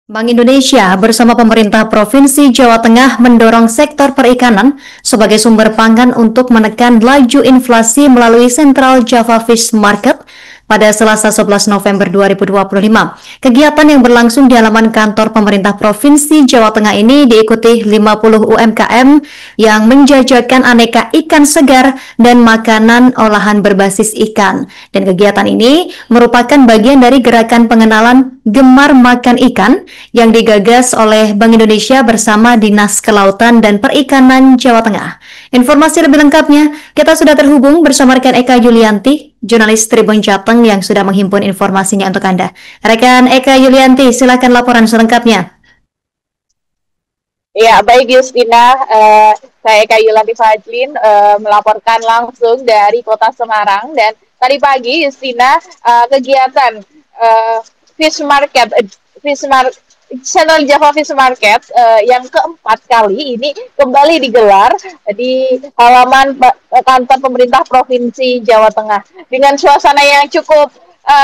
Bank Indonesia bersama pemerintah Provinsi Jawa Tengah mendorong sektor perikanan sebagai sumber pangan untuk menekan laju inflasi melalui Central Java Fish Market pada Selasa 11 November 2025. Kegiatan yang berlangsung di halaman kantor pemerintah Provinsi Jawa Tengah ini diikuti 50 UMKM yang menjajakan aneka ikan segar dan makanan olahan berbasis ikan. Dan kegiatan ini merupakan bagian dari gerakan pengenalan Gemar Makan Ikan yang digagas oleh Bank Indonesia bersama Dinas Kelautan dan Perikanan Jawa Tengah. Informasi lebih lengkapnya, kita sudah terhubung bersama rekan Eka Yulianti, jurnalis Tribun Jateng yang sudah menghimpun informasinya untuk Anda. Rekan Eka Yulianti, silakan laporan selengkapnya. Ya, baik Justina, saya Eka Yulianti Fadlin melaporkan langsung dari Kota Semarang. Dan tadi pagi Justina, kegiatan Fish Market, Channel Java Fish Market yang keempat kali ini kembali digelar di halaman kantor pemerintah Provinsi Jawa Tengah dengan suasana yang cukup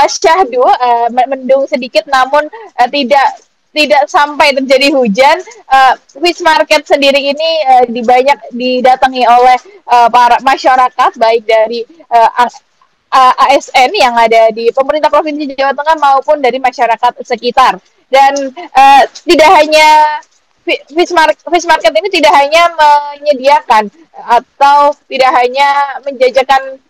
syahdu, mendung sedikit namun tidak sampai terjadi hujan. Fish Market sendiri ini didatangi oleh para masyarakat baik dari ASN yang ada di pemerintah Provinsi Jawa Tengah maupun dari masyarakat sekitar. Dan tidak hanya Fish Market ini tidak hanya menyediakan atau tidak hanya menjajakan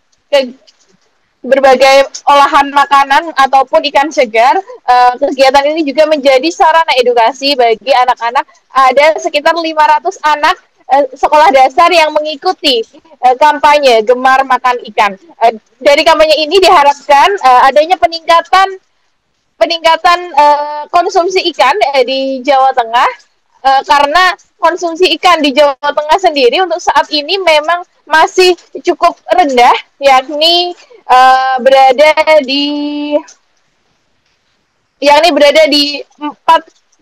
berbagai olahan makanan ataupun ikan segar. Kegiatan ini juga menjadi sarana edukasi bagi anak-anak. Ada sekitar 500 anak sekolah dasar yang mengikuti kampanye Gemar Makan Ikan. Dari kampanye ini diharapkan adanya peningkatan konsumsi ikan di Jawa Tengah, karena konsumsi ikan di Jawa Tengah sendiri untuk saat ini memang masih cukup rendah, yakni berada di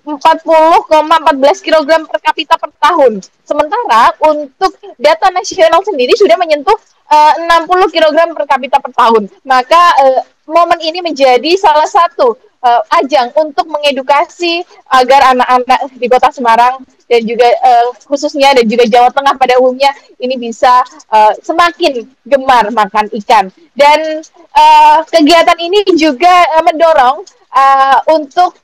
40,14 kg per kapita per tahun. Sementara untuk data nasional sendiri sudah menyentuh 60 kg per kapita per tahun. Maka momen ini menjadi salah satu ajang untuk mengedukasi agar anak-anak di Kota Semarang dan juga khususnya dan juga Jawa Tengah pada umumnya ini bisa semakin gemar makan ikan. Dan kegiatan ini juga mendorong untuk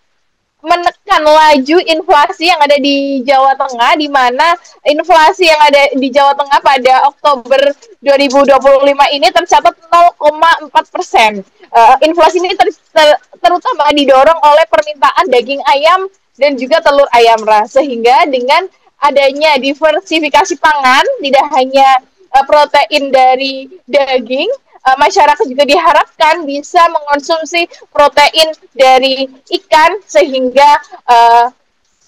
menekan laju inflasi yang ada di Jawa Tengah, di mana inflasi yang ada di Jawa Tengah pada Oktober 2025 ini tercatat 0,4%. Inflasi ini terutama didorong oleh permintaan daging ayam dan juga telur ayam ras, sehingga dengan adanya diversifikasi pangan, tidak hanya protein dari daging, masyarakat juga diharapkan bisa mengonsumsi protein dari ikan sehingga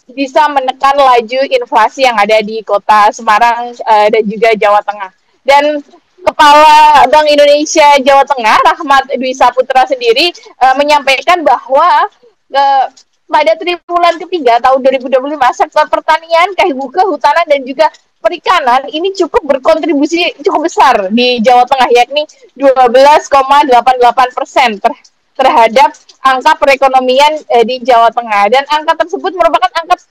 bisa menekan laju inflasi yang ada di Kota Semarang dan juga Jawa Tengah. Dan Kepala Bank Indonesia Jawa Tengah, Rahmat Dwi Saputra sendiri menyampaikan bahwa pada triwulan ketiga tahun 2025, sektor pertanian, kehutanan, dan juga perikanan ini cukup berkontribusi cukup besar di Jawa Tengah, yakni 12,88% terhadap angka perekonomian di Jawa Tengah. Dan angka tersebut merupakan angka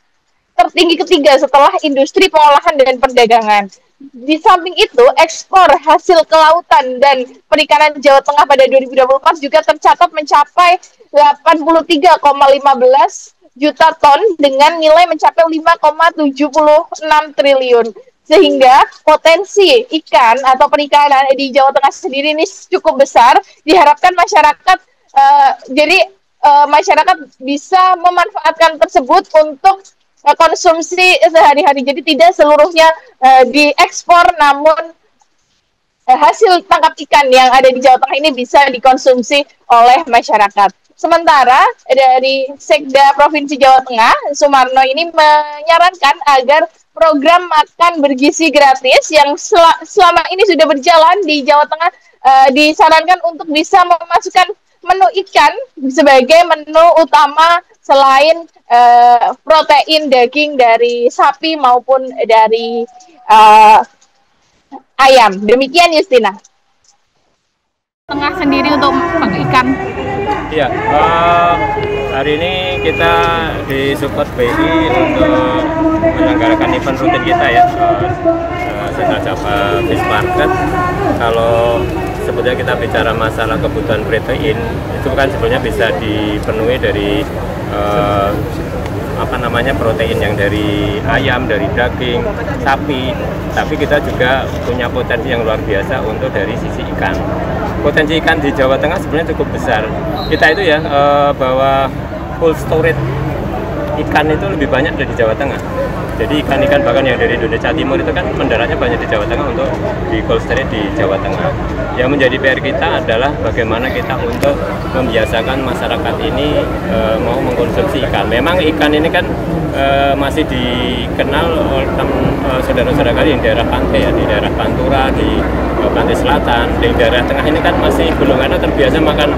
tertinggi ketiga setelah industri pengolahan dan perdagangan. Di samping itu, ekspor hasil kelautan dan perikanan Jawa Tengah pada 2024 juga tercatat mencapai 83,15 juta ton dengan nilai mencapai 5,76 triliun. Sehingga potensi ikan atau perikanan di Jawa Tengah sendiri ini cukup besar. Diharapkan masyarakat masyarakat bisa memanfaatkan tersebut untuk konsumsi sehari-hari. Jadi tidak seluruhnya diekspor, namun hasil tangkap ikan yang ada di Jawa Tengah ini bisa dikonsumsi oleh masyarakat. Sementara dari Sekda Provinsi Jawa Tengah, Sumarno ini menyarankan agar program makan bergizi gratis yang selama ini sudah berjalan di Jawa Tengah disarankan untuk bisa memasukkan menu ikan sebagai menu utama selain protein daging dari sapi maupun dari ayam. Demikian Justina. Tengah sendiri untuk ikan. Iya, Hari ini kita disupport BI untuk menyelenggarakan event rutin kita ya, Sentral Java Fish Market. Kalau sebetulnya kita bicara masalah kebutuhan protein, itu kan sebenarnya bisa dipenuhi dari protein yang dari ayam, dari daging, sapi. Tapi kita juga punya potensi yang luar biasa untuk dari sisi ikan. Potensi ikan di Jawa Tengah sebenarnya cukup besar. Kita itu ya bahwa full storage ikan itu lebih banyak dari Jawa Tengah. Jadi ikan-ikan bahkan yang dari Indonesia Timur itu kan mendaratnya banyak di Jawa Tengah untuk di cold storage di Jawa Tengah. Yang menjadi PR kita adalah bagaimana kita untuk membiasakan masyarakat ini mau mengkonsumsi ikan. Memang ikan ini kan masih dikenal oleh saudara-saudara kali di daerah pantai ya, di daerah Pantura, di pantai selatan, di daerah tengah ini kan masih belum ada terbiasa makan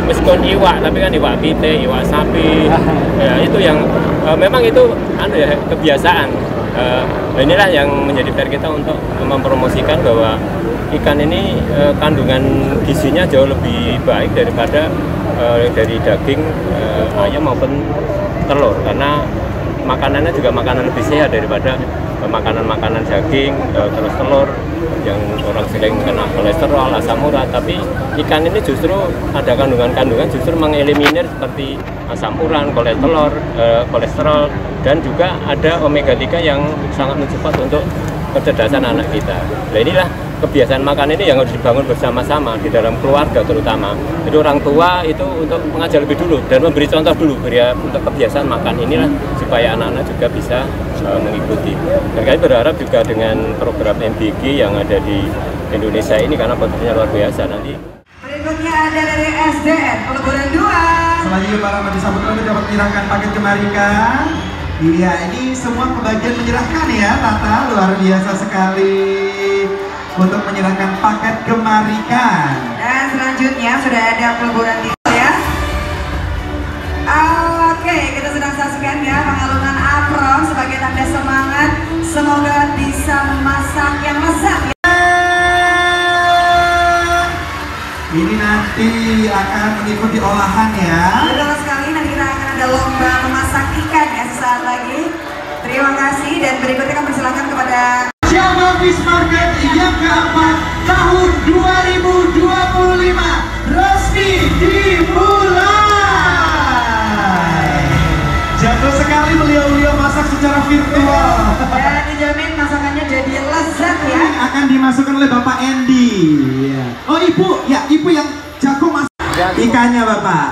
meskipun iwak, tapi kan iwak pite, iwak sapi, ya itu yang memang itu kebiasaan. Inilah yang menjadi PR kita untuk mempromosikan bahwa ikan ini kandungan gizinya jauh lebih baik daripada dari daging ayam maupun telur, karena makanannya juga makanan lebih sehat daripada makanan-makanan daging, terus telur yang orang sering kena kolesterol, asam urat. Tapi ikan ini justru ada kandungan-kandungan justru mengeliminir seperti asam urat, kolesterol, dan juga ada omega 3 yang sangat mensupport untuk kecerdasan anak kita. Nah inilah kebiasaan makan ini yang harus dibangun bersama-sama di dalam keluarga terutama. Jadi orang tua itu untuk mengajar lebih dulu dan memberi contoh dulu untuk kebiasaan makan inilah supaya anak-anak juga bisa mengikuti. Dan kami berharap juga dengan program MBG yang ada di Indonesia ini karena potensinya luar biasa nanti. Berikutnya ada dari SDN Peleburan 2. Selanjutnya para majlis sambutan dapat menyerahkan paket kemarikan. Iya, ini semua kebagian menyerahkan ya, Tata, luar biasa sekali untuk menyerahkan paket kemarikan. Dan selanjutnya sudah ada peleburan 3 ya. Oke, kita sedang saksikan ya pengalungan apron sebagai tanda semangat. Semoga bisa memasak yang lezat ya. Ini nanti akan mengikuti olahan ya. Betul sekali, nanti kita akan ada lomba memasak ikan ya sesaat lagi. Terima kasih dan berikutnya kami persilakan kepada Java Fish Market yang keempat tahun 2025 resmi dimulai. Jatuh sekali beliau-beliau masak secara virtual. dan dijamin masakannya jadi lezat ya. Ini akan dimasukkan oleh Bapak Andy. Oh Ibu, ya Ibu yang jago masak ikannya Bapak.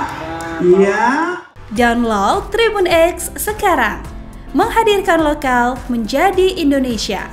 Iya. Download Tribun X sekarang. Menghadirkan lokal menjadi Indonesia.